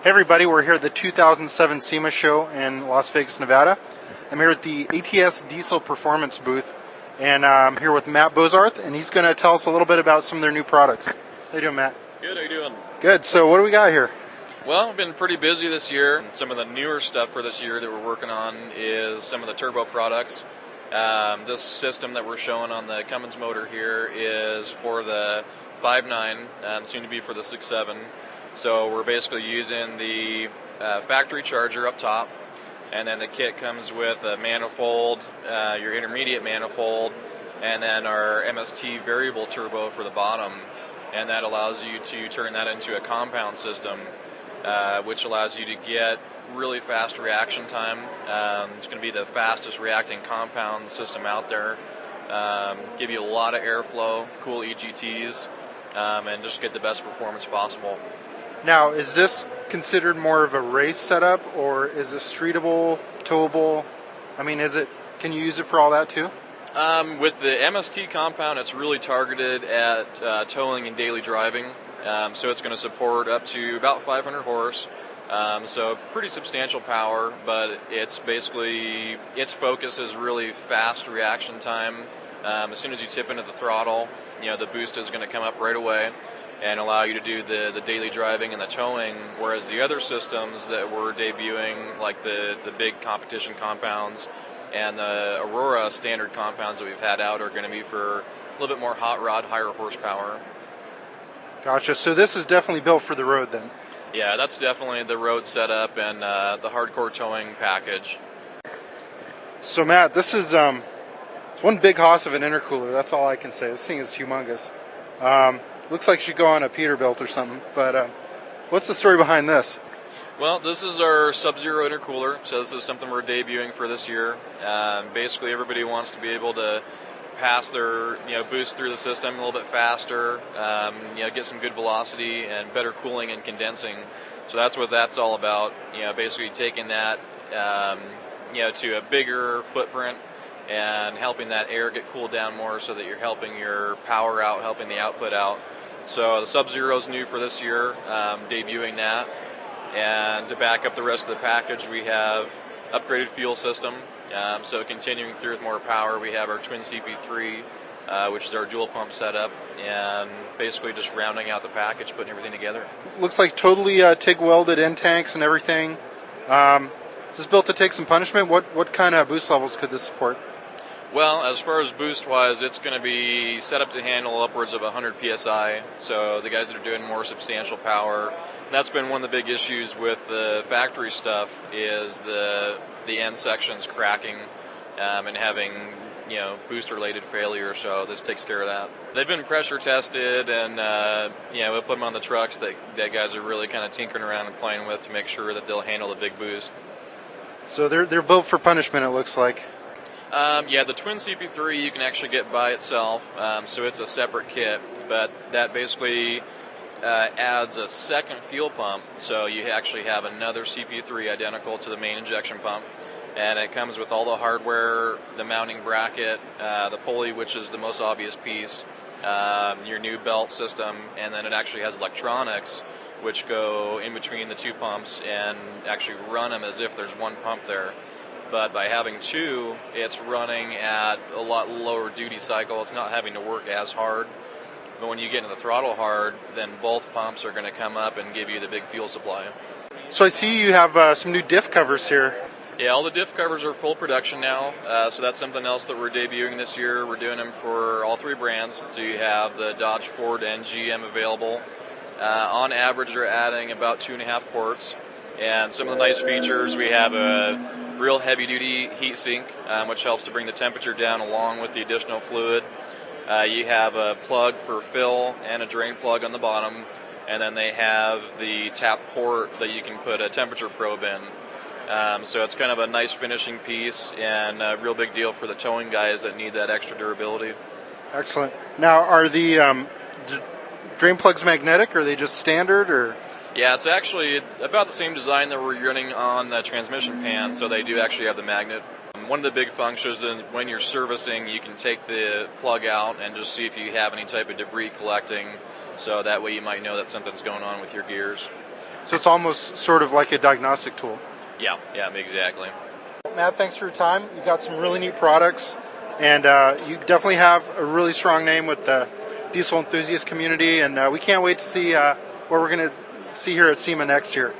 Hey everybody, we're here at the 2007 SEMA show in Las Vegas, Nevada. I'm here at the ATS Diesel Performance booth, and I'm here with Matt Bozarth, and he's going to tell us a little bit about some of their new products. How you doing, Matt? Good, how you doing? Good. So what do we got here? Well, I've been pretty busy this year. Some of the newer stuff for this year that we're working on is some of the turbo products. This system that we're showing on the Cummins motor here is for the 5.9, soon to be for the 6.7. So we're basically using the factory charger up top, and then the kit comes with a manifold, your intermediate manifold, and then our MST variable turbo for the bottom, and that allows you to turn that into a compound system, which allows you to get really fast reaction time. It's going to be the fastest reacting compound system out there. Give you a lot of airflow, cool EGTs, and just get the best performance possible. Now, is this considered more of a race setup, or is it streetable, towable? I mean, can you use it for all that too? With the MST compound, it's really targeted at towing and daily driving. So it's going to support up to about 500 horse. So pretty substantial power, but it's basically, its focus is really fast reaction time. As soon as you tip into the throttle, the boost is going to come up right away and allow you to do the daily driving and the towing, whereas the other systems that we're debuting, like the big competition compounds and the Aurora standard compounds that we've had out, are going to be for a little bit more hot rod, higher horsepower. Gotcha. So this is definitely built for the road then? Yeah, that's definitely the road setup and the hardcore towing package. So Matt, this is it's one big hoss of an intercooler. That's all I can say. This thing is humongous. Looks like it should go on a Peterbilt or something, but what's the story behind this? Well, this is our Sub-Zero intercooler, so this is something we're debuting for this year. Basically, everybody wants to be able to pass their boost through the system a little bit faster, get some good velocity and better cooling and condensing. So that's what that's all about. Basically taking that to a bigger footprint and helping that air get cooled down more, so that you're helping your power out, helping the output out. So the Sub-Zero is new for this year, debuting that. And to back up the rest of the package, we have upgraded fuel system. So continuing through with more power, we have our twin CP3, which is our dual pump setup, and basically just rounding out the package, putting everything together. Looks like totally TIG welded end tanks and everything. Is this built to take some punishment? What kind of boost levels could this support? Well, as far as boost-wise, it's going to be set up to handle upwards of 100 PSI, so the guys that are doing more substantial power. That's been one of the big issues with the factory stuff, is the end sections cracking and having boost-related failure, so this takes care of that. They've been pressure tested, and we'll put them on the trucks that guys are really kind of tinkering around and playing with to make sure that they'll handle the big boost. So they're built for punishment, it looks like. The twin CP3 you can actually get by itself, so it's a separate kit, but that basically adds a second fuel pump, so you actually have another CP3 identical to the main injection pump, and it comes with all the hardware, the mounting bracket, the pulley, which is the most obvious piece, your new belt system, and then it actually has electronics which go in between the two pumps and actually run them as if there's one pump there. But by having two, it's running at a lot lower duty cycle. It's not having to work as hard. But when you get into the throttle hard, then both pumps are going to come up and give you the big fuel supply. So I see you have some new diff covers here. Yeah, all the diff covers are full production now. So that's something else that we're debuting this year. We're doing them for all three brands. So you have the Dodge, Ford, and GM available. On average, they're adding about 2.5 quarts. And some of the nice features, we have a real heavy-duty heat sink, which helps to bring the temperature down along with the additional fluid. You have a plug for fill and a drain plug on the bottom, and then they have the tap port that you can put a temperature probe in. So it's kind of a nice finishing piece and a real big deal for the towing guys that need that extra durability. Excellent. Now, are the drain plugs magnetic, or are they just standard, or? Yeah, it's actually about the same design that we're running on the transmission pan, so they do actually have the magnet. One of the big functions is when you're servicing, you can take the plug out and just see if you have any type of debris collecting, so that way you might know that something's going on with your gears. So it's almost sort of like a diagnostic tool. Yeah, exactly. Matt, thanks for your time. You got some really neat products, and you definitely have a really strong name with the diesel enthusiast community, and we can't wait to see what we're going to see here at SEMA next year.